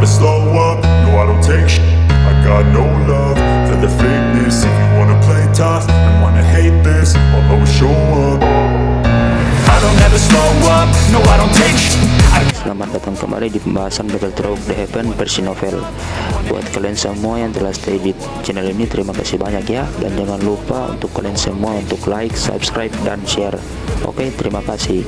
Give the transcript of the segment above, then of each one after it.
never slow up, no I don't take shit. I got no love for the fakeness. If you wanna play tough and wanna hate this, I'll always show up. I don't ever slow up, no I don't take shit. Selamat datang kembali di pembahasan Battle Through the Heaven versi novel. Buat kalian semua yang telah stay di channel ini, terima kasih banyak ya. Dan jangan lupa untuk kalian semua untuk like, subscribe, dan share. Oke, terima kasih.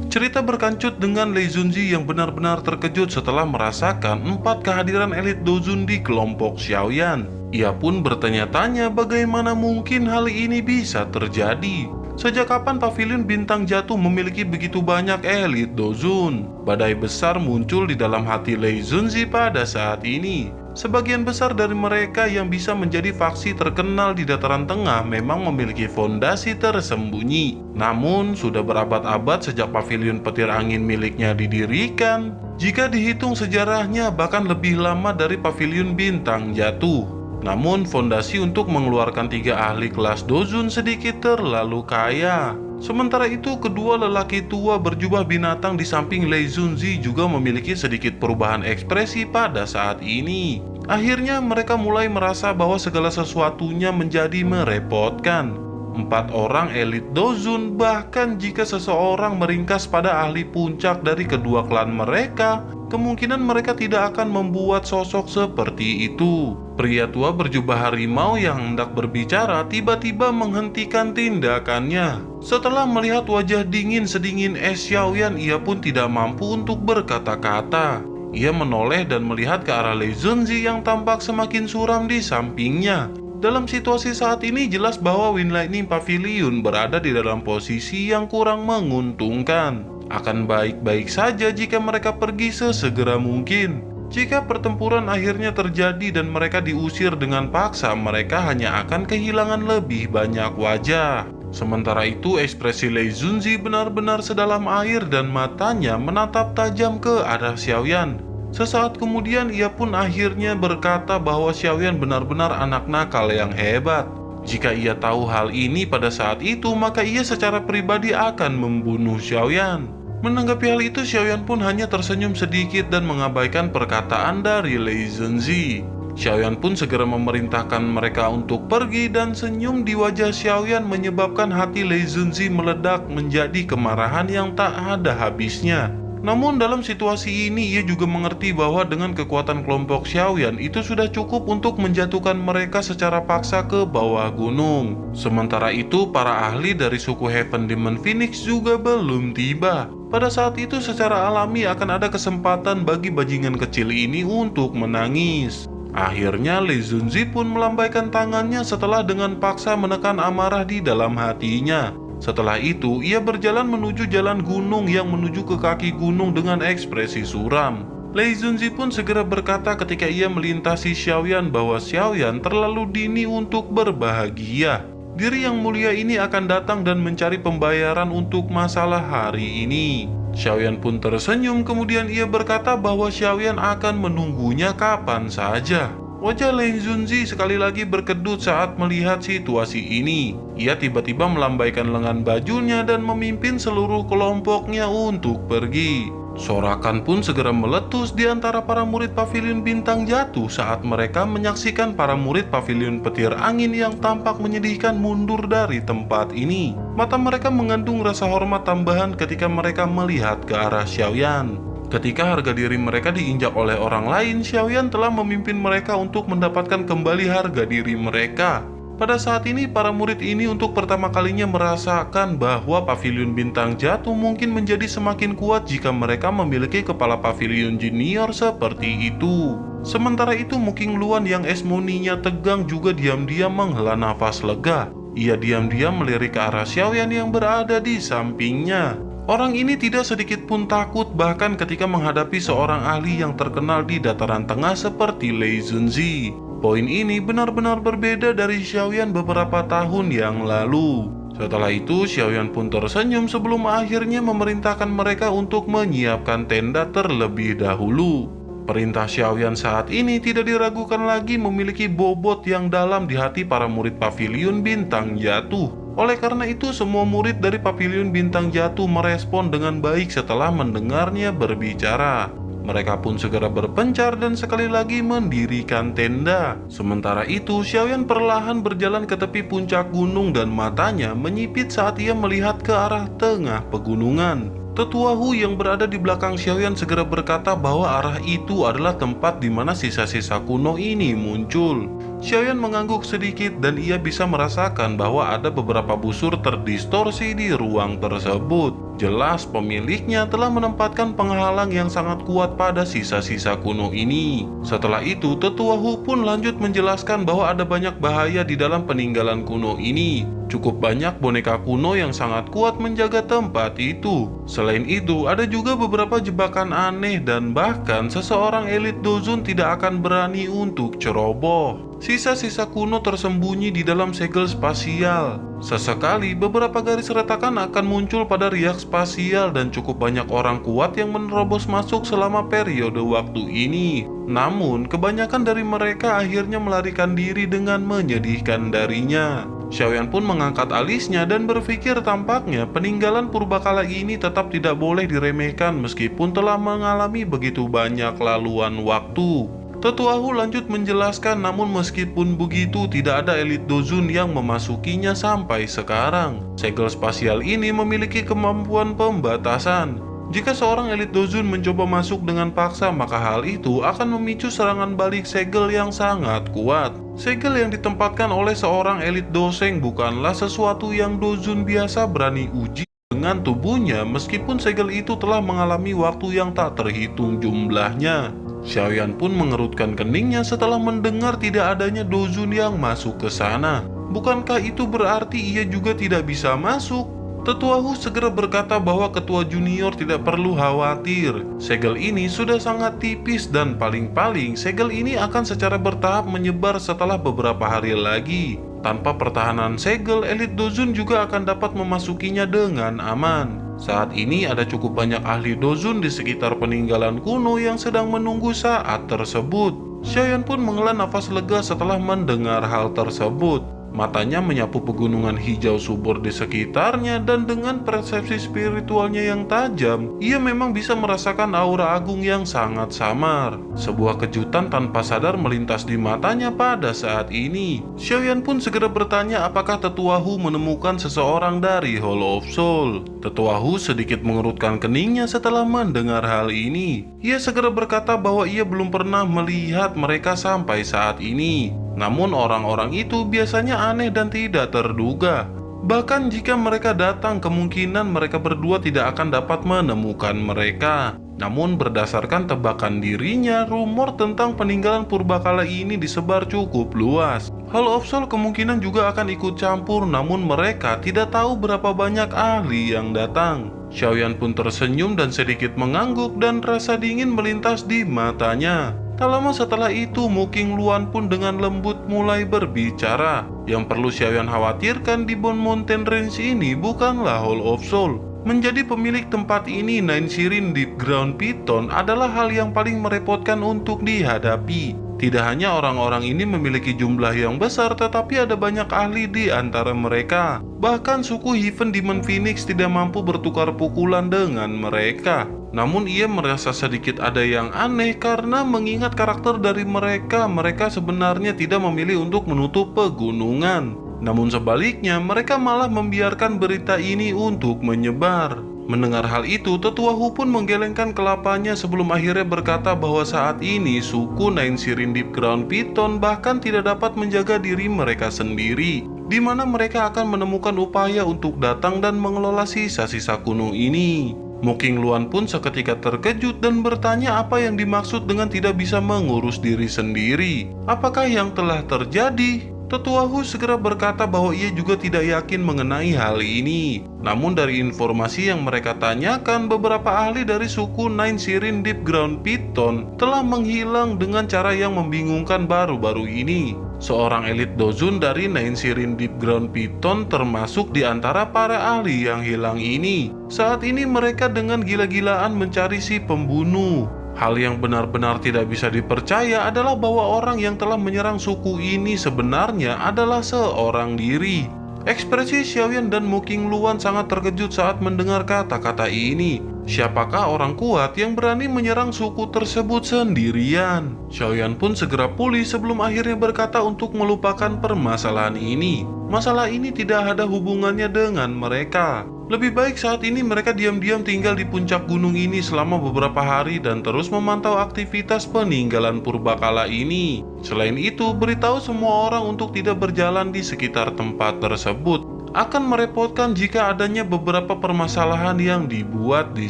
Cerita berkancut dengan Lee Junzi yang benar-benar terkejut setelah merasakan 4 kehadiran elit Dojun di kelompok Xiaoyan. Ia pun bertanya-tanya bagaimana mungkin hal ini bisa terjadi. Sejak kapan pavilion bintang jatuh memiliki begitu banyak elit Dojun? Badai besar muncul di dalam hati Lee Junzi pada saat ini. Sebagian besar dari mereka yang bisa menjadi faksi terkenal di dataran tengah memang memiliki fondasi tersembunyi. Namun, sudah berabad-abad sejak pavilion petir angin miliknya didirikan. Jika dihitung sejarahnya, bahkan lebih lama dari pavilion bintang jatuh. Namun, fondasi untuk mengeluarkan 3 ahli kelas Dojun sedikit terlalu kaya. Sementara itu, kedua lelaki tua berjubah binatang di samping Lee Junzi juga memiliki sedikit perubahan ekspresi pada saat ini. Akhirnya, mereka mulai merasa bahwa segala sesuatunya menjadi merepotkan. 4 orang elit Dojun, bahkan jika seseorang meringkas pada ahli puncak dari kedua klan mereka, kemungkinan mereka tidak akan membuat sosok seperti itu. Pria tua berjubah harimau yang hendak berbicara tiba-tiba menghentikan tindakannya. Setelah melihat wajah dingin sedingin es Xiaoyan, ia pun tidak mampu untuk berkata-kata. Ia menoleh dan melihat ke arah Lee Junzi yang tampak semakin suram di sampingnya. Dalam situasi saat ini jelas bahwa Wind Lightning Pavilion berada di dalam posisi yang kurang menguntungkan. Akan baik-baik saja jika mereka pergi sesegera mungkin. Jika pertempuran akhirnya terjadi dan mereka diusir dengan paksa, mereka hanya akan kehilangan lebih banyak wajah. Sementara itu, ekspresi Lee Junzi benar-benar sedalam air dan matanya menatap tajam ke arah Xiaoyan. Sesaat kemudian ia pun akhirnya berkata bahwa Xiaoyan benar-benar anak nakal yang hebat. Jika ia tahu hal ini pada saat itu, maka ia secara pribadi akan membunuh Xiaoyan. Menanggapi hal itu, Xiaoyan pun hanya tersenyum sedikit dan mengabaikan perkataan dari Lee Junzi. Xiaoyan pun segera memerintahkan mereka untuk pergi dan senyum di wajah Xiaoyan menyebabkan hati Lee Junzi meledak menjadi kemarahan yang tak ada habisnya. Namun dalam situasi ini ia juga mengerti bahwa dengan kekuatan kelompok Xiaoyan itu sudah cukup untuk menjatuhkan mereka secara paksa ke bawah gunung. Sementara itu para ahli dari suku Heaven Demon Phoenix juga belum tiba. Pada saat itu secara alami akan ada kesempatan bagi bajingan kecil ini untuk menangis. Akhirnya Lee Junzi pun melambaikan tangannya setelah dengan paksa menekan amarah di dalam hatinya. Setelah itu, ia berjalan menuju jalan gunung yang menuju ke kaki gunung dengan ekspresi suram. Lee Junzi pun segera berkata ketika ia melintasi Xiaoyan bahwa Xiaoyan terlalu dini untuk berbahagia. Diri yang mulia ini akan datang dan mencari pembayaran untuk masalah hari ini. Xiaoyan pun tersenyum, kemudian ia berkata bahwa Xiaoyan akan menunggunya kapan saja. Wajah Lee Junzi sekali lagi berkedut saat melihat situasi ini. Ia tiba-tiba melambaikan lengan bajunya dan memimpin seluruh kelompoknya untuk pergi. Sorakan pun segera meletus di antara para murid pavilion bintang jatuh saat mereka menyaksikan para murid pavilion petir angin yang tampak menyedihkan mundur dari tempat ini. Mata mereka mengandung rasa hormat tambahan ketika mereka melihat ke arah Xiaoyan. Ketika harga diri mereka diinjak oleh orang lain, Xiaoyan telah memimpin mereka untuk mendapatkan kembali harga diri mereka. Pada saat ini, para murid ini untuk pertama kalinya merasakan bahwa pavilion bintang jatuh mungkin menjadi semakin kuat jika mereka memiliki kepala pavilion junior seperti itu. Sementara itu, Muking Luan yang esmoninya tegang juga diam-diam menghela nafas lega. Ia diam-diam melirik ke arah Xiaoyan yang berada di sampingnya. Orang ini tidak sedikit pun takut bahkan ketika menghadapi seorang ahli yang terkenal di dataran tengah seperti Lee Junzi. Poin ini benar-benar berbeda dari Xiaoyan beberapa tahun yang lalu. Setelah itu, Xiaoyan pun tersenyum sebelum akhirnya memerintahkan mereka untuk menyiapkan tenda terlebih dahulu. Perintah Xiaoyan saat ini tidak diragukan lagi memiliki bobot yang dalam di hati para murid pavilion bintang jatuh. Oleh karena itu, semua murid dari Pavilion Bintang Jatuh merespon dengan baik setelah mendengarnya berbicara. Mereka pun segera berpencar dan sekali lagi mendirikan tenda. Sementara itu, Xiaoyan perlahan berjalan ke tepi puncak gunung dan matanya menyipit saat ia melihat ke arah tengah pegunungan. Tetua Hu yang berada di belakang Xiaoyan segera berkata bahwa arah itu adalah tempat di mana sisa-sisa kuno ini muncul. Xiaoyan mengangguk sedikit dan ia bisa merasakan bahwa ada beberapa busur terdistorsi di ruang tersebut. Jelas pemiliknya telah menempatkan penghalang yang sangat kuat pada sisa-sisa kuno ini. Setelah itu, Tetua Hu pun lanjut menjelaskan bahwa ada banyak bahaya di dalam peninggalan kuno ini. Cukup banyak boneka kuno yang sangat kuat menjaga tempat itu. Selain itu, ada juga beberapa jebakan aneh dan bahkan seseorang elit Dozun tidak akan berani untuk ceroboh. Sisa-sisa kuno tersembunyi di dalam segel spasial. Sesekali beberapa garis retakan akan muncul pada riak spasial dan cukup banyak orang kuat yang menerobos masuk selama periode waktu ini. Namun, kebanyakan dari mereka akhirnya melarikan diri dengan menyedihkan darinya. Xiaoyan pun mengangkat alisnya dan berpikir tampaknya peninggalan purbakala ini tetap tidak boleh diremehkan meskipun telah mengalami begitu banyak laluan waktu. Tetua Hu lanjut menjelaskan, namun meskipun begitu tidak ada elit Dozun yang memasukinya sampai sekarang. Segel spasial ini memiliki kemampuan pembatasan. Jika seorang elit Dozun mencoba masuk dengan paksa, maka hal itu akan memicu serangan balik segel yang sangat kuat. Segel yang ditempatkan oleh seorang elit Doseng bukanlah sesuatu yang Dozun biasa berani uji dengan tubuhnya, meskipun segel itu telah mengalami waktu yang tak terhitung jumlahnya. Xiaoyan pun mengerutkan keningnya setelah mendengar tidak adanya Dozun yang masuk ke sana. Bukankah itu berarti ia juga tidak bisa masuk? Tetua Hu segera berkata bahwa ketua junior tidak perlu khawatir. Segel ini sudah sangat tipis dan paling-paling segel ini akan secara bertahap menyebar setelah beberapa hari lagi. Tanpa pertahanan segel, elit Dozun juga akan dapat memasukinya dengan aman. Saat ini ada cukup banyak ahli Dozun di sekitar peninggalan kuno yang sedang menunggu saat tersebut. Xiaoyan pun menghela nafas lega setelah mendengar hal tersebut. Matanya menyapu pegunungan hijau subur di sekitarnya dan dengan persepsi spiritualnya yang tajam, ia memang bisa merasakan aura agung yang sangat samar. Sebuah kejutan tanpa sadar melintas di matanya pada saat ini. Xiaoyan pun segera bertanya apakah Tetua Hu menemukan seseorang dari Hall of Soul. Tetua Hu sedikit mengerutkan keningnya setelah mendengar hal ini. Ia segera berkata bahwa ia belum pernah melihat mereka sampai saat ini. Namun orang-orang itu biasanya aneh dan tidak terduga. Bahkan jika mereka datang, kemungkinan mereka berdua tidak akan dapat menemukan mereka. Namun berdasarkan tebakan dirinya, rumor tentang peninggalan purbakala ini disebar cukup luas. Hall of Soul kemungkinan juga akan ikut campur, namun mereka tidak tahu berapa banyak ahli yang datang. Xiaoyan pun tersenyum dan sedikit mengangguk dan rasa dingin melintas di matanya. Tak lama setelah itu, Mu King Luan pun dengan lembut mulai berbicara. Yang perlu Xiaoyan khawatirkan di Bone Mountain Range ini bukanlah Hall of Soul. Menjadi pemilik tempat ini, Nine Shirin Deep Ground Python adalah hal yang paling merepotkan untuk dihadapi. Tidak hanya orang-orang ini memiliki jumlah yang besar, tetapi ada banyak ahli di antara mereka. Bahkan suku Heaven Demon Phoenix tidak mampu bertukar pukulan dengan mereka. Namun ia merasa sedikit ada yang aneh karena mengingat karakter dari mereka sebenarnya tidak memilih untuk menutup pegunungan. Namun sebaliknya, mereka malah membiarkan berita ini untuk menyebar. Mendengar hal itu, Tetua Hu pun menggelengkan kelapanya sebelum akhirnya berkata bahwa saat ini suku Nine Shirin Deep Ground Python bahkan tidak dapat menjaga diri mereka sendiri, di mana mereka akan menemukan upaya untuk datang dan mengelola sisa-sisa kuno ini. Mu King Luan pun seketika terkejut dan bertanya apa yang dimaksud dengan tidak bisa mengurus diri sendiri. Apakah yang telah terjadi? Tetua Hu segera berkata bahwa ia juga tidak yakin mengenai hal ini. Namun dari informasi yang mereka tanyakan, beberapa ahli dari suku Nine Shirin Deep Ground Python telah menghilang dengan cara yang membingungkan baru-baru ini. Seorang elit Dozun dari Nine Shirin Deep Ground Python termasuk di antara para ahli yang hilang ini. Saat ini mereka dengan gila-gilaan mencari si pembunuh. Hal yang benar-benar tidak bisa dipercaya adalah bahwa orang yang telah menyerang suku ini sebenarnya adalah seorang diri. Ekspresi Xiaoyan dan Mo Qingluan sangat terkejut saat mendengar kata-kata ini. Siapakah orang kuat yang berani menyerang suku tersebut sendirian? Xiaoyan pun segera pulih sebelum akhirnya berkata untuk melupakan permasalahan ini. Masalah ini tidak ada hubungannya dengan mereka. Lebih baik saat ini mereka diam-diam tinggal di puncak gunung ini selama beberapa hari dan terus memantau aktivitas peninggalan purbakala ini. Selain itu, beritahu semua orang untuk tidak berjalan di sekitar tempat tersebut. Akan merepotkan jika adanya beberapa permasalahan yang dibuat di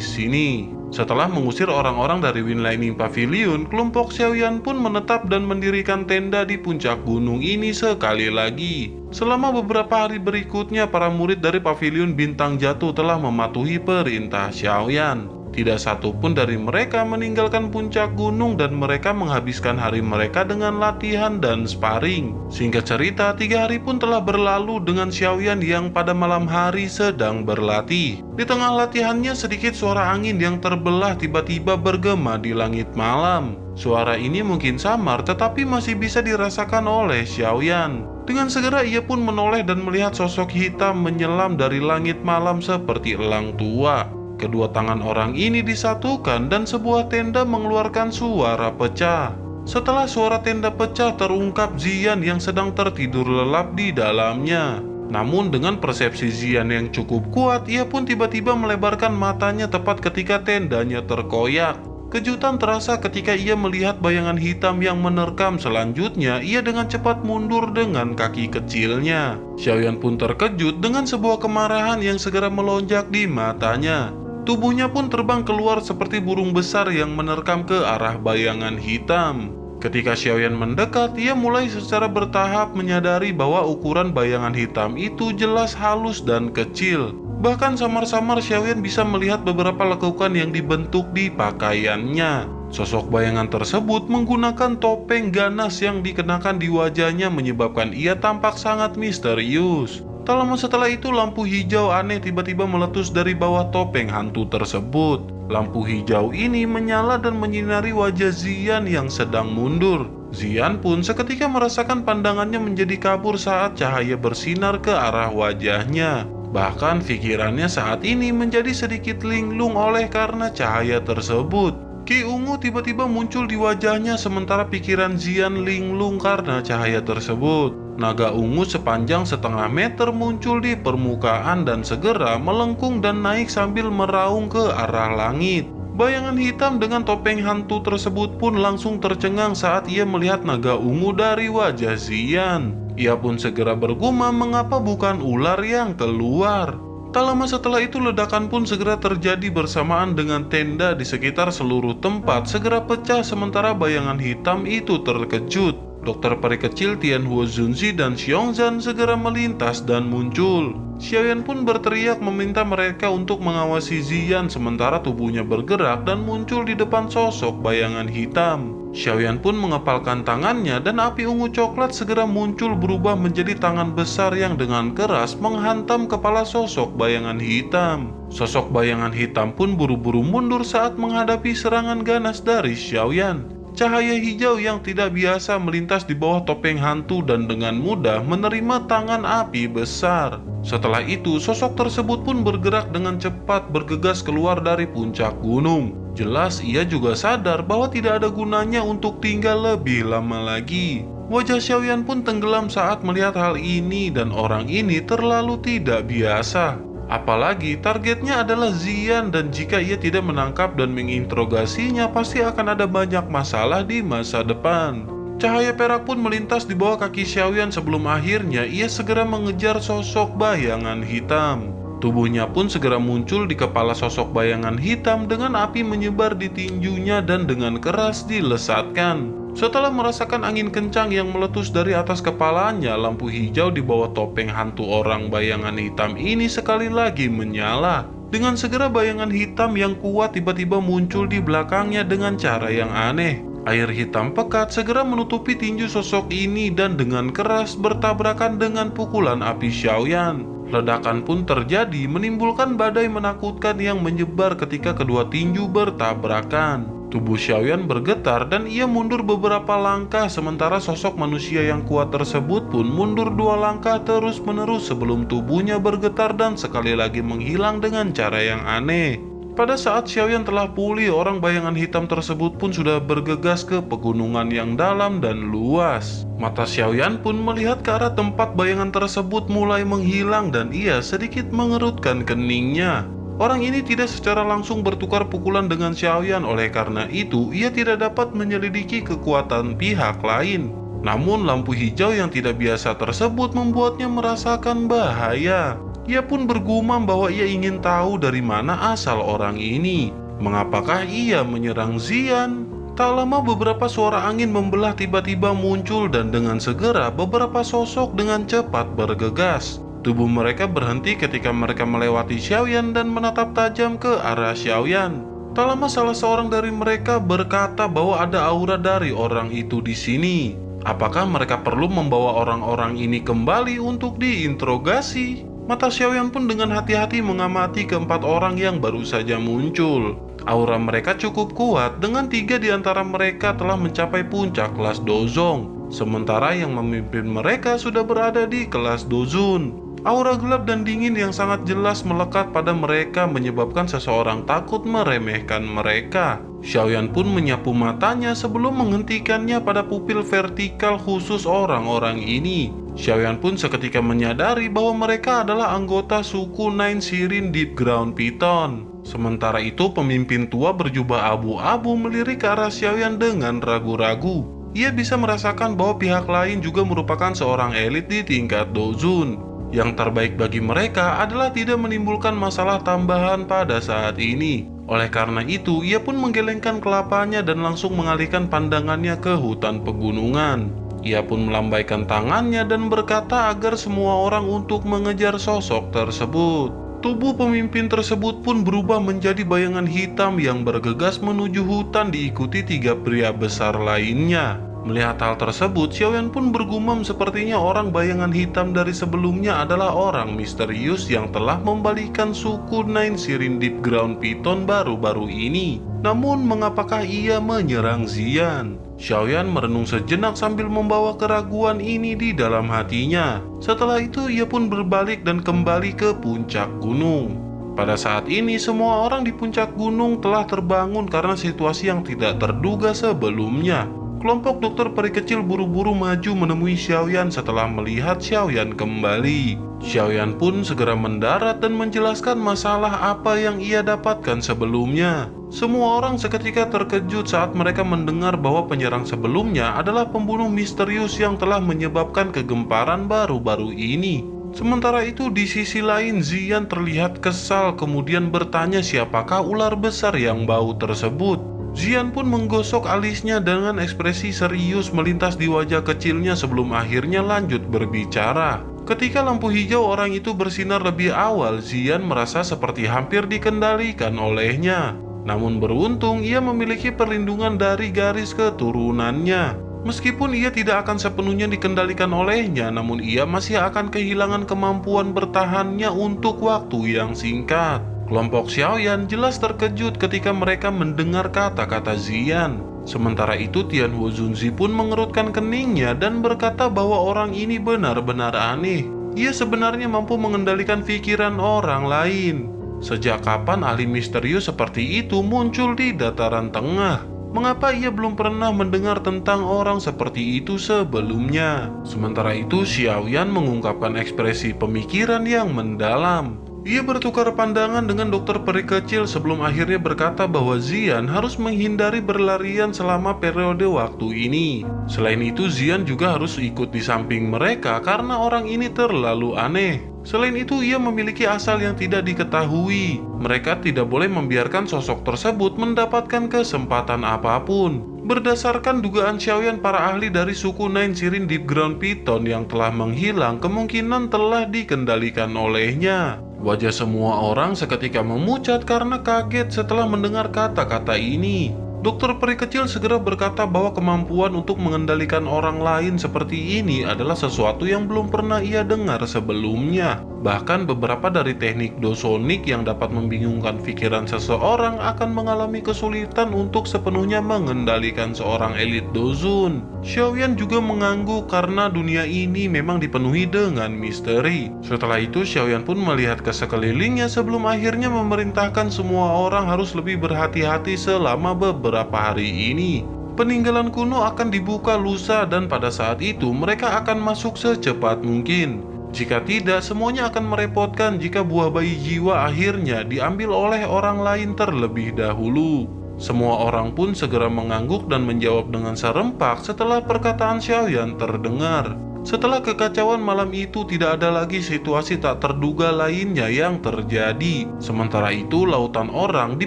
sini. Setelah mengusir orang-orang dari Wind Lightning Pavilion, kelompok Xiaoyan pun menetap dan mendirikan tenda di puncak gunung ini sekali lagi. Selama beberapa hari berikutnya, para murid dari Pavilion Bintang Jatuh telah mematuhi perintah Xiaoyan. Tidak satu pun dari mereka meninggalkan puncak gunung dan mereka menghabiskan hari mereka dengan latihan dan sparring. Singkat cerita, 3 hari pun telah berlalu dengan Xiaoyan yang pada malam hari sedang berlatih. Di tengah latihannya, sedikit suara angin yang terbelah tiba-tiba bergema di langit malam. Suara ini mungkin samar tetapi masih bisa dirasakan oleh Xiaoyan. Dengan segera ia pun menoleh dan melihat sosok hitam menyelam dari langit malam seperti elang tua. Kedua tangan orang ini disatukan dan sebuah tenda mengeluarkan suara pecah. Setelah suara tenda pecah, terungkap Zian yang sedang tertidur lelap di dalamnya. Namun dengan persepsi Zian yang cukup kuat, ia pun tiba-tiba melebarkan matanya tepat ketika tendanya terkoyak. Kejutan terasa ketika ia melihat bayangan hitam yang menerkam. Selanjutnya, ia dengan cepat mundur dengan kaki kecilnya. Xiaoyan pun terkejut dengan sebuah kemarahan yang segera melonjak di matanya. Tubuhnya pun terbang keluar seperti burung besar yang menerkam ke arah bayangan hitam. Ketika Xiaoyan mendekat, ia mulai secara bertahap menyadari bahwa ukuran bayangan hitam itu jelas halus dan kecil. Bahkan samar-samar Xiaoyan bisa melihat beberapa lekukan yang dibentuk di pakaiannya. Sosok bayangan tersebut menggunakan topeng ganas yang dikenakan di wajahnya menyebabkan ia tampak sangat misterius. Tak lama setelah itu, lampu hijau aneh tiba-tiba meletus dari bawah topeng hantu tersebut. Lampu hijau ini menyala dan menyinari wajah Zian yang sedang mundur. Zian pun seketika merasakan pandangannya menjadi kabur saat cahaya bersinar ke arah wajahnya. Bahkan pikirannya saat ini menjadi sedikit linglung oleh karena cahaya tersebut. Ki ungu tiba-tiba muncul di wajahnya sementara pikiran Zian linglung karena cahaya tersebut. Naga ungu sepanjang 1/2 meter muncul di permukaan dan segera melengkung dan naik sambil meraung ke arah langit. Bayangan hitam dengan topeng hantu tersebut pun langsung tercengang saat ia melihat naga ungu dari wajah Zian. Ia pun segera bergumam mengapa bukan ular yang keluar. Tak lama setelah itu ledakan pun segera terjadi bersamaan dengan tenda di sekitar seluruh tempat segera pecah sementara bayangan hitam itu terkejut. Dokter peri kecil Tianhuo Zunzi dan Xiongzhan segera melintas dan muncul. Xiaoyan pun berteriak meminta mereka untuk mengawasi Zian sementara tubuhnya bergerak dan muncul di depan sosok bayangan hitam. Xiaoyan pun mengepalkan tangannya dan api ungu coklat segera muncul berubah menjadi tangan besar yang dengan keras menghantam kepala sosok bayangan hitam. Sosok bayangan hitam pun buru-buru mundur saat menghadapi serangan ganas dari Xiaoyan. Cahaya hijau yang tidak biasa melintas di bawah topeng hantu dan dengan mudah menerima tangan api besar. Setelah itu, sosok tersebut pun bergerak dengan cepat bergegas keluar dari puncak gunung. Jelas ia juga sadar bahwa tidak ada gunanya untuk tinggal lebih lama lagi. Wajah Xiaoyan pun tenggelam saat melihat hal ini dan orang ini terlalu tidak biasa. Apalagi targetnya adalah Zian dan jika ia tidak menangkap dan menginterogasinya pasti akan ada banyak masalah di masa depan. Cahaya perak pun melintas di bawah kaki Xiaoyan sebelum akhirnya ia segera mengejar sosok bayangan hitam. Tubuhnya pun segera muncul di kepala sosok bayangan hitam dengan api menyebar di tinjunya dan dengan keras dilesatkan. Setelah merasakan angin kencang yang meletus dari atas kepalanya, lampu hijau di bawah topeng hantu orang bayangan hitam ini sekali lagi menyala. Dengan segera bayangan hitam yang kuat tiba-tiba muncul di belakangnya dengan cara yang aneh. Air hitam pekat segera menutupi tinju sosok ini dan dengan keras bertabrakan dengan pukulan api Xiaoyan. Ledakan pun terjadi menimbulkan badai menakutkan yang menyebar ketika kedua tinju bertabrakan. Tubuh Xiaoyan bergetar dan ia mundur beberapa langkah, sementara sosok manusia yang kuat tersebut pun mundur 2 langkah terus-menerus sebelum tubuhnya bergetar dan sekali lagi menghilang dengan cara yang aneh. Pada saat Xiaoyan telah pulih, orang bayangan hitam tersebut pun sudah bergegas ke pegunungan yang dalam dan luas. Mata Xiaoyan pun melihat ke arah tempat bayangan tersebut mulai menghilang dan ia sedikit mengerutkan keningnya. Orang ini tidak secara langsung bertukar pukulan dengan Xiaoyan, oleh karena itu ia tidak dapat menyelidiki kekuatan pihak lain. Namun lampu hijau yang tidak biasa tersebut membuatnya merasakan bahaya. Ia pun bergumam bahwa ia ingin tahu dari mana asal orang ini. Mengapakah ia menyerang Xian? Tak lama beberapa suara angin membelah tiba-tiba muncul dan dengan segera beberapa sosok dengan cepat bergegas. Tubuh mereka berhenti ketika mereka melewati Xiaoyan dan menatap tajam ke arah Xiaoyan. Tak lama salah seorang dari mereka berkata bahwa ada aura dari orang itu di sini. Apakah mereka perlu membawa orang-orang ini kembali untuk diinterogasi? Mata Xiaoyan pun dengan hati-hati mengamati keempat orang yang baru saja muncul. Aura mereka cukup kuat, dengan 3 di antara mereka telah mencapai puncak kelas Dozong, sementara yang memimpin mereka sudah berada di kelas Dozun. Aura gelap dan dingin yang sangat jelas melekat pada mereka menyebabkan seseorang takut meremehkan mereka. Xiaoyan pun menyapu matanya sebelum menghentikannya pada pupil vertikal khusus orang-orang ini. Xiaoyan pun seketika menyadari bahwa mereka adalah anggota suku Nine Shirin Deep Ground Python. Sementara itu pemimpin tua berjubah abu-abu melirik ke arah Xiaoyan dengan ragu-ragu. Ia bisa merasakan bahwa pihak lain juga merupakan seorang elit di tingkat Dozun. Yang terbaik bagi mereka adalah tidak menimbulkan masalah tambahan pada saat ini. Oleh karena itu, ia pun menggelengkan kelapanya dan langsung mengalihkan pandangannya ke hutan pegunungan. Ia pun melambaikan tangannya dan berkata agar semua orang untuk mengejar sosok tersebut. Tubuh pemimpin tersebut pun berubah menjadi bayangan hitam yang bergegas menuju hutan diikuti 3 pria besar lainnya. Melihat hal tersebut, Xiaoyan pun bergumam sepertinya orang bayangan hitam dari sebelumnya adalah orang misterius yang telah membalikan suku Nine Shirin Deep Ground Python baru-baru ini. Namun mengapakah ia menyerang Xian? Xiaoyan merenung sejenak sambil membawa keraguan ini di dalam hatinya. Setelah itu ia pun berbalik dan kembali ke puncak gunung. Pada saat ini semua orang di puncak gunung telah terbangun karena situasi yang tidak terduga sebelumnya. Kelompok dokter peri kecil buru-buru maju menemui Xiaoyan setelah melihat Xiaoyan kembali. Xiaoyan pun segera mendarat dan menjelaskan masalah apa yang ia dapatkan sebelumnya. Semua orang seketika terkejut saat mereka mendengar bahwa penyerang sebelumnya adalah pembunuh misterius yang telah menyebabkan kegemparan baru-baru ini. Sementara itu di sisi lain Xian terlihat kesal kemudian bertanya siapakah ular besar yang bau tersebut. Xian pun menggosok alisnya dengan ekspresi serius melintas di wajah kecilnya sebelum akhirnya lanjut berbicara. Ketika lampu hijau orang itu bersinar lebih awal, Xian merasa seperti hampir dikendalikan olehnya. Namun beruntung ia memiliki perlindungan dari garis keturunannya. Meskipun ia tidak akan sepenuhnya dikendalikan olehnya, namun ia masih akan kehilangan kemampuan bertahannya untuk waktu yang singkat. Kelompok Xiaoyan jelas terkejut ketika mereka mendengar kata-kata Xian. Sementara itu Tian Huozunzi pun mengerutkan keningnya dan berkata bahwa orang ini benar-benar aneh. Ia sebenarnya mampu mengendalikan pikiran orang lain. Sejak kapan ahli misterius seperti itu muncul di dataran tengah? Mengapa ia belum pernah mendengar tentang orang seperti itu sebelumnya? Sementara itu Xiaoyan mengungkapkan ekspresi pemikiran yang mendalam. Ia bertukar pandangan dengan dokter peri kecil sebelum akhirnya berkata bahwa Xian harus menghindari berlarian selama periode waktu ini. Selain itu Xian juga harus ikut di samping mereka karena orang ini terlalu aneh. Selain itu ia memiliki asal yang tidak diketahui. Mereka tidak boleh membiarkan sosok tersebut mendapatkan kesempatan apapun. Berdasarkan dugaan Xiaoyan, para ahli dari suku Nine Shirin Deep Ground Python yang telah menghilang kemungkinan telah dikendalikan olehnya. Wajah semua orang seketika memucat karena kaget setelah mendengar kata-kata ini. Dokter peri kecil segera berkata bahwa kemampuan untuk mengendalikan orang lain seperti ini adalah sesuatu yang belum pernah ia dengar sebelumnya. Bahkan beberapa dari teknik dosonik yang dapat membingungkan pikiran seseorang akan mengalami kesulitan untuk sepenuhnya mengendalikan seorang elit dozun. Xiaoyan juga mengangguk karena dunia ini memang dipenuhi dengan misteri. Setelah itu Xiaoyan pun melihat ke sekelilingnya sebelum akhirnya memerintahkan semua orang harus lebih berhati-hati selama beberapa hari ini. Peninggalan kuno akan dibuka lusa dan pada saat itu mereka akan masuk secepat mungkin. Jika tidak, semuanya akan merepotkan jika buah bayi jiwa akhirnya diambil oleh orang lain terlebih dahulu. Semua orang pun segera mengangguk dan menjawab dengan serempak setelah perkataan Xiaoyan terdengar. Setelah kekacauan malam itu, tidak ada lagi situasi tak terduga lainnya yang terjadi. Sementara itu, lautan orang di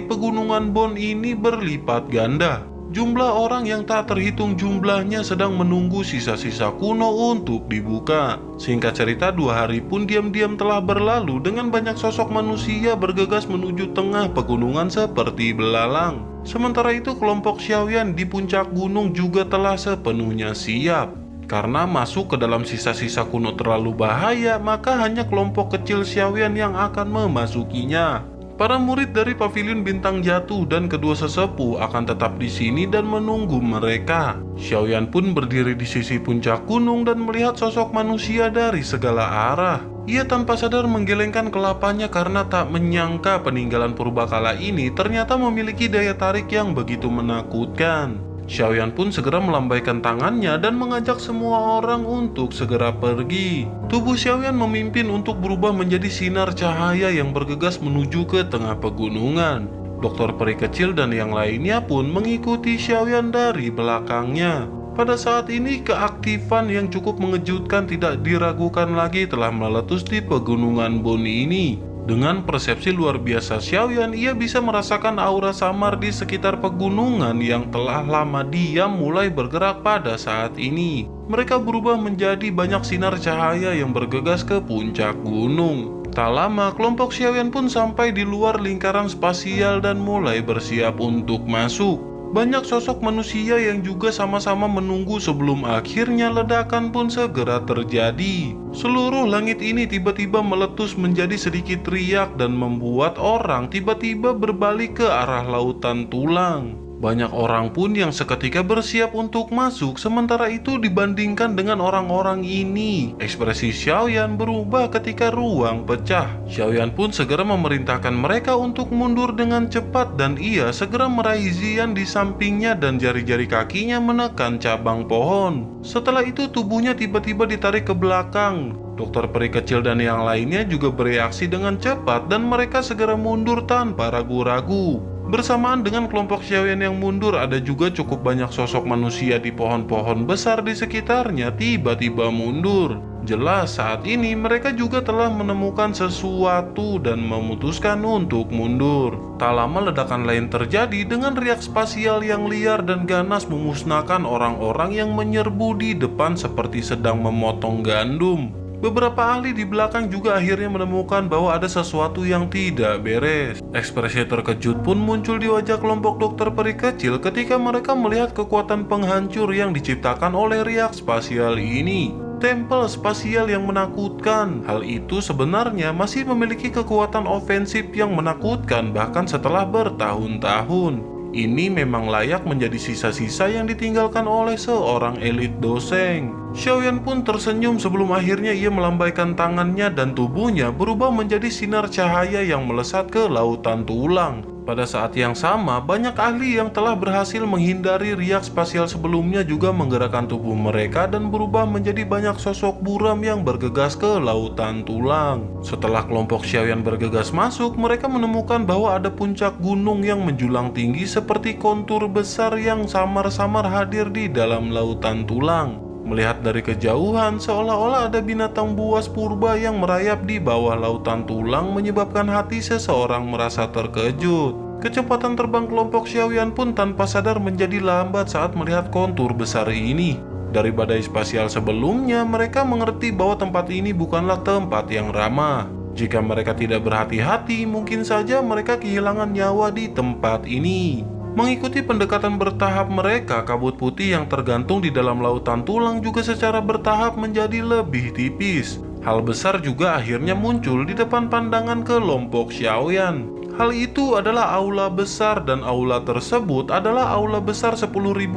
pegunungan Bon ini berlipat ganda. Jumlah orang yang tak terhitung jumlahnya sedang menunggu sisa-sisa kuno untuk dibuka. Singkat cerita, 2 hari pun diam-diam telah berlalu dengan banyak sosok manusia bergegas menuju tengah pegunungan seperti belalang. Sementara itu, kelompok Xiaoyan di puncak gunung juga telah sepenuhnya siap. Karena masuk ke dalam sisa-sisa kuno terlalu bahaya, maka hanya kelompok kecil Xiaoyan yang akan memasukinya. Para murid dari Paviliun Bintang Jatuh dan kedua sesepuh akan tetap di sini dan menunggu mereka. Xiaoyan pun berdiri di sisi puncak gunung dan melihat sosok manusia dari segala arah. Ia tanpa sadar menggelengkan kelapanya karena tak menyangka peninggalan purbakala ini ternyata memiliki daya tarik yang begitu menakutkan. Xiaoyan pun segera melambaikan tangannya dan mengajak semua orang untuk segera pergi. Tubuh Xiaoyan memimpin untuk berubah menjadi sinar cahaya yang bergegas menuju ke tengah pegunungan. Dokter peri kecil dan yang lainnya pun mengikuti Xiaoyan dari belakangnya. Pada saat ini, keaktifan yang cukup mengejutkan tidak diragukan lagi telah meletus di pegunungan Bon ini. Dengan persepsi luar biasa Xiaoyan, ia bisa merasakan aura samar di sekitar pegunungan yang telah lama diam mulai bergerak pada saat ini. Mereka berubah menjadi banyak sinar cahaya yang bergegas ke puncak gunung. Tak lama, kelompok Xiaoyan pun sampai di luar lingkaran spasial dan mulai bersiap untuk masuk. Banyak sosok manusia yang juga sama-sama menunggu sebelum akhirnya ledakan pun segera terjadi. Seluruh langit ini tiba-tiba meletus menjadi sedikit riak dan membuat orang tiba-tiba berbalik ke arah lautan tulang. Banyak orang pun yang seketika bersiap untuk masuk, sementara itu dibandingkan dengan orang-orang ini, ekspresi Xiaoyan berubah ketika ruang pecah. Xiaoyan pun segera memerintahkan mereka untuk mundur dengan cepat dan ia segera meraih Ziyan di sampingnya dan jari-jari kakinya menekan cabang pohon. Setelah itu tubuhnya tiba-tiba ditarik ke belakang. Dokter peri kecil dan yang lainnya juga bereaksi dengan cepat dan mereka segera mundur tanpa ragu-ragu. Bersamaan dengan kelompok Xiaoyan yang mundur, ada juga cukup banyak sosok manusia di pohon-pohon besar di sekitarnya tiba-tiba mundur. Jelas saat ini mereka juga telah menemukan sesuatu dan memutuskan untuk mundur. Tak lama ledakan lain terjadi dengan riak spasial yang liar dan ganas memusnahkan orang-orang yang menyerbu di depan seperti sedang memotong gandum. Beberapa ahli di belakang juga akhirnya menemukan bahwa ada sesuatu yang tidak beres. Ekspresi terkejut pun muncul di wajah kelompok dokter peri kecil ketika mereka melihat kekuatan penghancur yang diciptakan oleh riak spasial ini. Tempel spasial yang menakutkan. Hal itu sebenarnya masih memiliki kekuatan ofensif yang menakutkan bahkan setelah bertahun-tahun. Ini memang layak menjadi sisa-sisa yang ditinggalkan oleh seorang elit doseng. Xiaoyan pun tersenyum sebelum akhirnya ia melambaikan tangannya dan tubuhnya berubah menjadi sinar cahaya yang melesat ke lautan tulang. Pada saat yang sama, banyak ahli yang telah berhasil menghindari riak spasial sebelumnya juga menggerakkan tubuh mereka dan berubah menjadi banyak sosok buram yang bergegas ke lautan tulang. Setelah kelompok Xiaoyan bergegas masuk, mereka menemukan bahwa ada puncak gunung yang menjulang tinggi seperti kontur besar yang samar-samar hadir di dalam lautan tulang. Melihat dari kejauhan, seolah-olah ada binatang buas purba yang merayap di bawah lautan tulang menyebabkan hati seseorang merasa terkejut. Kecepatan terbang kelompok Xiaoyan pun tanpa sadar menjadi lambat saat melihat kontur besar ini. Dari badai spasial sebelumnya, mereka mengerti bahwa tempat ini bukanlah tempat yang ramah. Jika mereka tidak berhati-hati, mungkin saja mereka kehilangan nyawa di tempat ini. Mengikuti pendekatan bertahap mereka, kabut putih yang tergantung di dalam lautan tulang juga secara bertahap menjadi lebih tipis. Hal besar juga akhirnya muncul di depan pandangan kelompok Xiaoyan. Hal itu adalah aula besar, dan aula tersebut adalah aula besar 10.000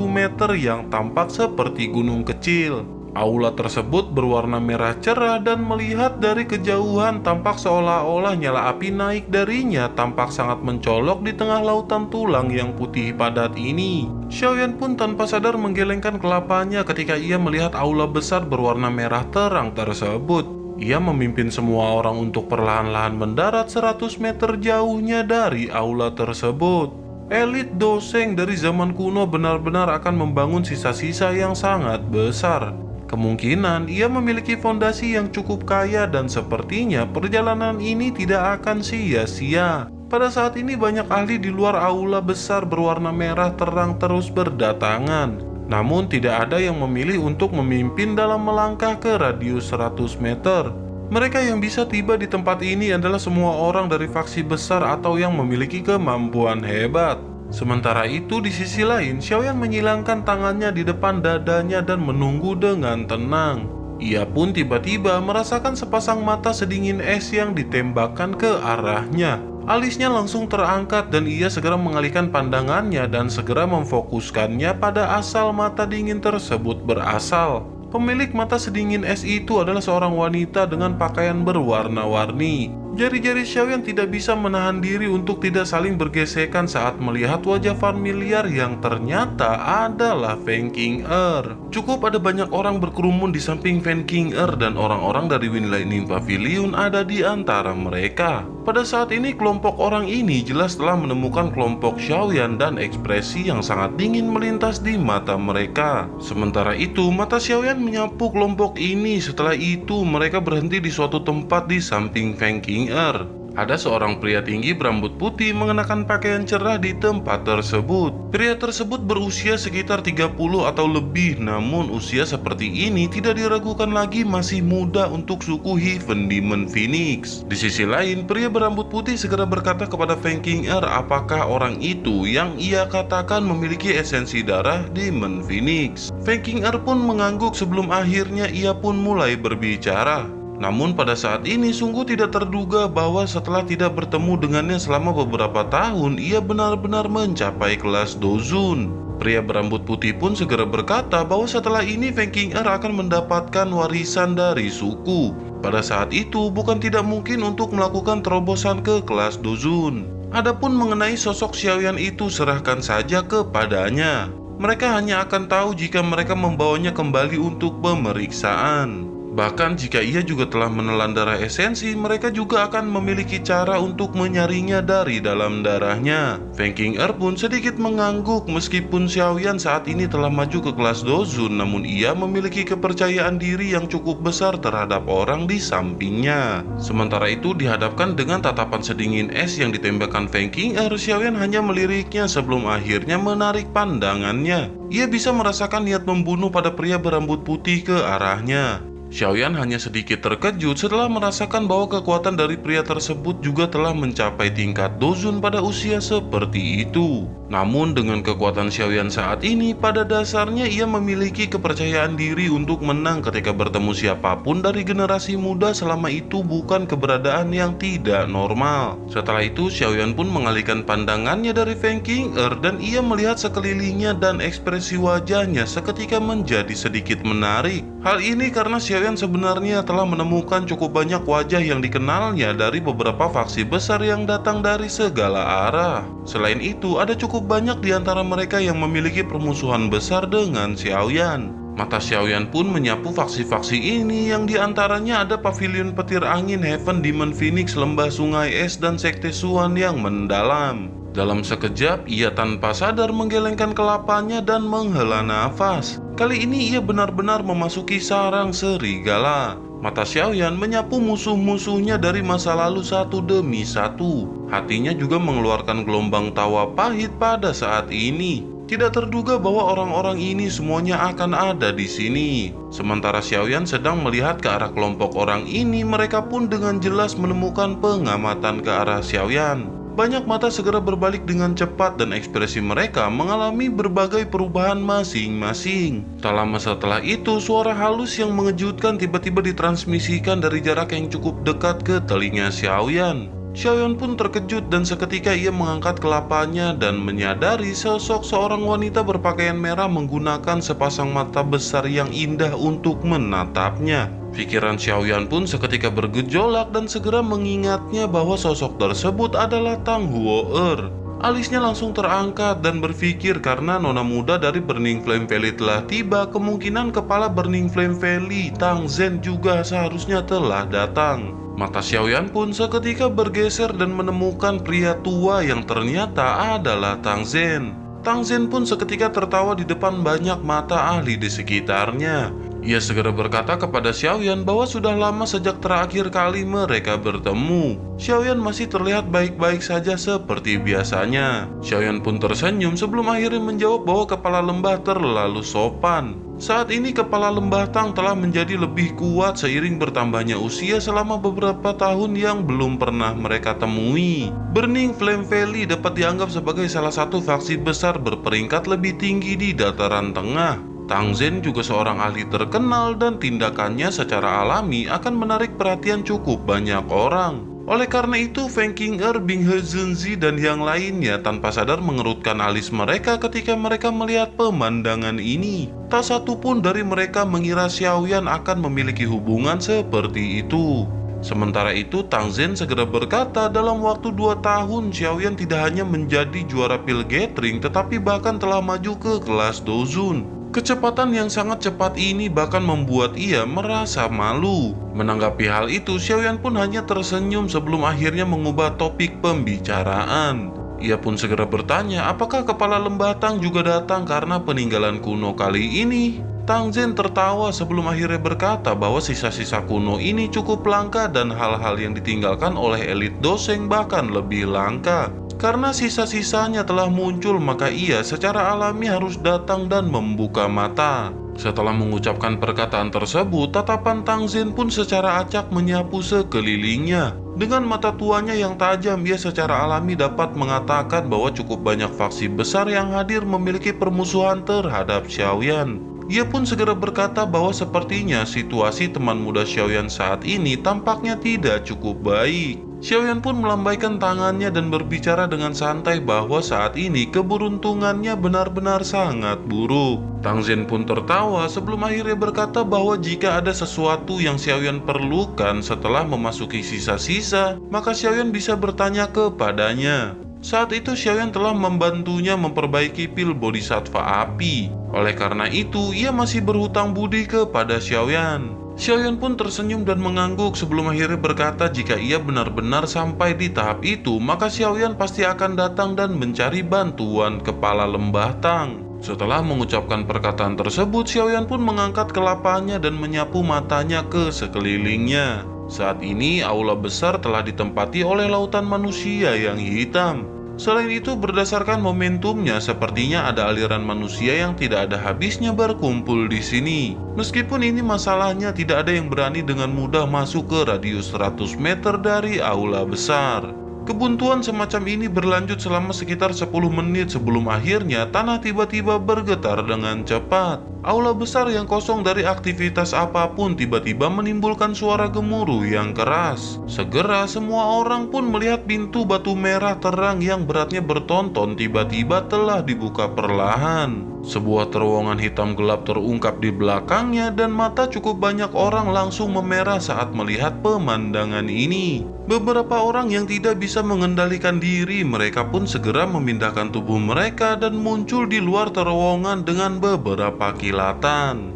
meter yang tampak seperti gunung kecil. Aula tersebut berwarna merah cerah dan melihat dari kejauhan tampak seolah-olah nyala api naik darinya, tampak sangat mencolok di tengah lautan tulang yang putih padat ini. Xiaoyan pun tanpa sadar menggelengkan kelapanya ketika ia melihat aula besar berwarna merah terang tersebut. Ia memimpin semua orang untuk perlahan-lahan mendarat 100 meter jauhnya dari aula tersebut. Elit Doseng dari zaman kuno benar-benar akan membangun sisa-sisa yang sangat besar. Kemungkinan ia memiliki fondasi yang cukup kaya, dan sepertinya perjalanan ini tidak akan sia-sia. Pada saat ini banyak ahli di luar aula besar berwarna merah terang terus berdatangan. Namun tidak ada yang memilih untuk memimpin dalam melangkah ke radius 100 meter. Mereka yang bisa tiba di tempat ini adalah semua orang dari faksi besar atau yang memiliki kemampuan hebat. Sementara itu di sisi lain, Xiaoyan menyilangkan tangannya di depan dadanya dan menunggu dengan tenang. Ia pun tiba-tiba merasakan sepasang mata sedingin es yang ditembakkan ke arahnya. Alisnya langsung terangkat dan ia segera mengalihkan pandangannya dan segera memfokuskannya pada asal mata dingin tersebut berasal. Pemilik mata sedingin es itu adalah seorang wanita dengan pakaian berwarna-warni. Jari-jari Xiaoyan tidak bisa menahan diri untuk tidak saling bergesekan saat melihat wajah familiar yang ternyata adalah Feng Qing'er. Cukup ada banyak orang berkerumun di samping Feng Qing'er dan orang-orang dari Winlightning Pavilion ada di antara mereka. Pada saat ini kelompok orang ini jelas telah menemukan kelompok Xiaoyan dan ekspresi yang sangat dingin melintas di mata mereka. Sementara itu mata Xiaoyan menyapu kelompok ini. Setelah itu mereka berhenti di suatu tempat di samping Feng Qing'er. Ada seorang pria tinggi berambut putih mengenakan pakaian cerah di tempat tersebut. Pria tersebut berusia sekitar 30 atau lebih, namun usia seperti ini tidak diragukan lagi masih muda untuk suku Heaven Demon Phoenix. Di sisi lain, pria berambut putih segera berkata kepada Feng Qing'er apakah orang itu yang ia katakan memiliki esensi darah Demon Phoenix. Feng Qing'er pun mengangguk sebelum akhirnya ia pun mulai berbicara. Namun pada saat ini sungguh tidak terduga bahwa setelah tidak bertemu dengannya selama beberapa tahun, ia benar-benar mencapai kelas Dozun. Pria berambut putih pun segera berkata bahwa setelah ini Feng Qing'er akan mendapatkan warisan dari suku. Pada saat itu bukan tidak mungkin untuk melakukan terobosan ke kelas Dozun. Adapun mengenai sosok Xiaoyan itu serahkan saja kepadanya. Mereka hanya akan tahu jika mereka membawanya kembali untuk pemeriksaan. Bahkan jika ia juga telah menelan darah esensi, mereka juga akan memiliki cara untuk menyaringnya dari dalam darahnya. Feng Qing'er pun sedikit mengangguk meskipun Xiaoyan saat ini telah maju ke kelas Dozun, namun ia memiliki kepercayaan diri yang cukup besar terhadap orang di sampingnya. Sementara itu dihadapkan dengan tatapan sedingin es yang ditembakkan Feng Qing'er, Xiaoyan hanya meliriknya sebelum akhirnya menarik pandangannya. Ia bisa merasakan niat membunuh pada pria berambut putih ke arahnya. Xiaoyan hanya sedikit terkejut setelah merasakan bahwa kekuatan dari pria tersebut juga telah mencapai tingkat Dozun pada usia seperti itu. Namun dengan kekuatan Xiaoyan saat ini, pada dasarnya ia memiliki kepercayaan diri untuk menang ketika bertemu siapapun dari generasi muda selama itu bukan keberadaan yang tidak normal. Setelah itu Xiaoyan pun mengalihkan pandangannya dari Feng Qing'er dan ia melihat sekelilingnya dan ekspresi wajahnya seketika menjadi sedikit menarik. Hal ini karena Xiaoyan sebenarnya telah menemukan cukup banyak wajah yang dikenalnya dari beberapa faksi besar yang datang dari segala arah. Selain itu, ada cukup banyak di antara mereka yang memiliki permusuhan besar dengan Xiaoyan. Mata Xiaoyan pun menyapu faksi-faksi ini yang diantaranya ada Pavilion Petir Angin, Heaven Demon Phoenix, Lembah Sungai Es, dan Sekte Suan yang mendalam. Dalam sekejap, ia tanpa sadar menggelengkan kelapanya dan menghela nafas. Kali ini ia benar-benar memasuki sarang serigala. Mata Xiaoyan menyapu musuh-musuhnya dari masa lalu satu demi satu. Hatinya juga mengeluarkan gelombang tawa pahit pada saat ini. Tidak terduga bahwa orang-orang ini semuanya akan ada di sini. Sementara Xiaoyan sedang melihat ke arah kelompok orang ini, mereka pun dengan jelas menemukan pengamatan ke arah Xiaoyan. Banyak mata segera berbalik dengan cepat dan ekspresi mereka mengalami berbagai perubahan masing-masing. Tak lama setelah itu, suara halus yang mengejutkan tiba-tiba ditransmisikan dari jarak yang cukup dekat ke telinga Xiaoyan. Xiaoyan pun terkejut dan seketika ia mengangkat kelapanya dan menyadari sosok seorang wanita berpakaian merah menggunakan sepasang mata besar yang indah untuk menatapnya. Pikiran Xiaoyan pun seketika bergejolak dan segera mengingatnya bahwa sosok tersebut adalah Tang Huo'er. Alisnya langsung terangkat dan berpikir karena nona muda dari Burning Flame Valley telah tiba, kemungkinan kepala Burning Flame Valley, Tang Zhen, juga seharusnya telah datang. Mata Xiaoyan pun seketika bergeser dan menemukan pria tua yang ternyata adalah Tang Zhen. Tang Zhen pun seketika tertawa di depan banyak mata ahli di sekitarnya. Ia segera berkata kepada Xiaoyan bahwa sudah lama sejak terakhir kali mereka bertemu. Xiaoyan masih terlihat baik-baik saja seperti biasanya. Xiaoyan pun tersenyum sebelum akhirnya menjawab bahwa kepala lembah terlalu sopan. Saat ini kepala lembah Tang telah menjadi lebih kuat seiring bertambahnya usia selama beberapa tahun yang belum pernah mereka temui. Burning Flame Valley dapat dianggap sebagai salah satu faksi besar berperingkat lebih tinggi di dataran tengah. Tang Zhen juga seorang ahli terkenal dan tindakannya secara alami akan menarik perhatian cukup banyak orang. Oleh karena itu, Feng Qing'er, Bing He Zhenzi, dan yang lainnya tanpa sadar mengerutkan alis mereka ketika mereka melihat pemandangan ini. Tak satu pun dari mereka mengira Xiaoyan akan memiliki hubungan seperti itu. Sementara itu, Tang Zhen segera berkata dalam waktu 2 tahun Xiaoyan tidak hanya menjadi juara pil gathering tetapi bahkan telah maju ke kelas Dozun. Kecepatan yang sangat cepat ini bahkan membuat ia merasa malu. Menanggapi hal itu, Xiaoyan pun hanya tersenyum sebelum akhirnya mengubah topik pembicaraan. Ia pun segera bertanya apakah kepala lembah Tang juga datang karena peninggalan kuno kali ini. Tang Zhen tertawa sebelum akhirnya berkata bahwa sisa-sisa kuno ini cukup langka dan hal-hal yang ditinggalkan oleh elit Doseng bahkan lebih langka. Karena sisa-sisanya telah muncul, maka ia secara alami harus datang dan membuka mata. Setelah mengucapkan perkataan tersebut, tatapan Tang Zhen pun secara acak menyapu sekelilingnya. Dengan mata tuanya yang tajam, ia secara alami dapat mengatakan bahwa cukup banyak faksi besar yang hadir memiliki permusuhan terhadap Xiaoyan. Ia pun segera berkata bahwa sepertinya situasi teman muda Xiaoyan saat ini tampaknya tidak cukup baik. Xiaoyan pun melambaikan tangannya dan berbicara dengan santai bahwa saat ini keberuntungannya benar-benar sangat buruk. Tang Zhen pun tertawa sebelum akhirnya berkata bahwa jika ada sesuatu yang Xiaoyan perlukan setelah memasuki sisa-sisa, maka Xiaoyan bisa bertanya kepadanya. Saat itu Xiaoyan telah membantunya memperbaiki pil bodhisattva api. Oleh karena itu, ia masih berhutang budi kepada Xiaoyan. Xiaoyan pun tersenyum dan mengangguk sebelum akhirnya berkata jika ia benar-benar sampai di tahap itu, maka Xiaoyan pasti akan datang dan mencari bantuan kepala lembah Tang. Setelah mengucapkan perkataan tersebut, Xiaoyan pun mengangkat kelapanya dan menyapu matanya ke sekelilingnya. Saat ini, aula besar telah ditempati oleh lautan manusia yang hitam. Selain itu, berdasarkan momentumnya, sepertinya ada aliran manusia yang tidak ada habisnya berkumpul di sini. Meskipun ini masalahnya, tidak ada yang berani dengan mudah masuk ke radius 100 meter dari aula besar. Kebuntuan semacam ini berlanjut selama sekitar 10 menit sebelum akhirnya tanah tiba-tiba bergetar dengan cepat. Aula besar yang kosong dari aktivitas apapun tiba-tiba menimbulkan suara gemuruh yang keras. Segera semua orang pun melihat pintu batu merah terang yang beratnya bertonton tiba-tiba telah dibuka perlahan. Sebuah terowongan hitam gelap terungkap di belakangnya dan mata cukup banyak orang langsung memerah saat melihat pemandangan ini. Beberapa orang yang tidak bisa mengendalikan diri, mereka pun segera memindahkan tubuh mereka dan muncul di luar terowongan dengan beberapa kilatan.